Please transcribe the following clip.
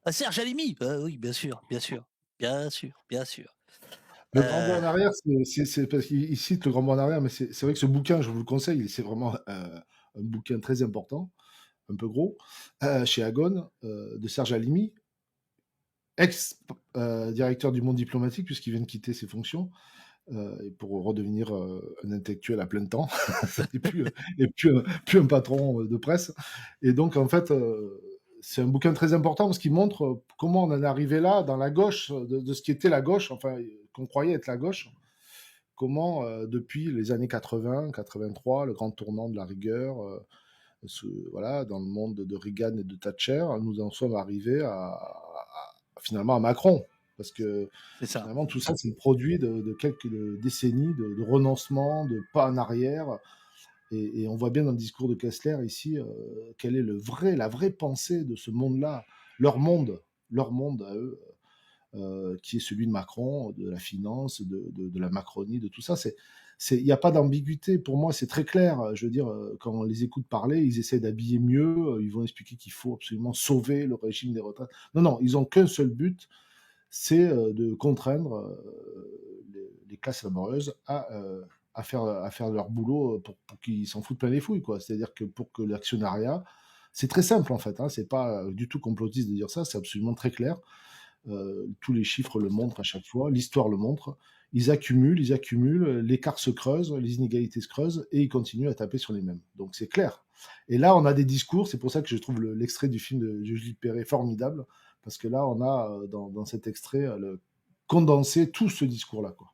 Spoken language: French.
Ah, Serge Halimi! Oui, bien sûr, bien sûr, bien sûr, bien sûr. Le Grand Bond Heu, en arrière, c'est parce qu'il cite Le Grand Bond en arrière, mais c'est vrai que ce bouquin, je vous le conseille, c'est vraiment, un bouquin très important, un peu gros, chez Agone, de Serge Halimi, ex directeur du Monde diplomatique puisqu'il vient de quitter ses fonctions, et pour redevenir, un intellectuel à plein temps. Et plus un patron, de presse. Et donc en fait, c'est un bouquin très important parce qu'il montre, comment on en est arrivé là, dans la gauche, de ce qui était la gauche, enfin, qu'on croyait être la gauche. Comment, depuis les années 80-83, le grand tournant de la rigueur, voilà, dans le monde de Reagan et de Thatcher, nous en sommes arrivés finalement à Macron. Parce que c'est ça. finalement, tout ça, c'est le produit de quelques décennies de renoncement, de pas en arrière. Et on voit bien dans le discours de Kessler ici, quelle est la vraie pensée de ce monde-là, leur monde, leur monde à eux, qui est celui de Macron, de la finance, de la Macronie, de tout ça. Il n'y a pas d'ambiguïté. Pour moi, c'est très clair. Je veux dire, quand on les écoute parler, ils essaient d'habiller mieux. Ils vont expliquer qu'il faut absolument sauver le régime des retraites. Non, non, ils ont qu'un seul but, c'est de contraindre les classes laborieuses à faire leur boulot pour qu'ils s'en foutent plein les fouilles, quoi. C'est-à-dire que pour que l'actionnariat, c'est très simple en fait, hein, c'est pas du tout complotiste de dire ça, c'est absolument très clair. Tous les chiffres le montrent à chaque fois, l'histoire le montre. Ils accumulent, l'écart se creuse, les inégalités se creusent et ils continuent à taper sur les mêmes. Donc c'est clair. Et là, on a des discours, c'est pour ça que je trouve l'extrait du film de Jules Perret formidable, parce que là, on a dans cet extrait condensé tout ce discours-là, quoi.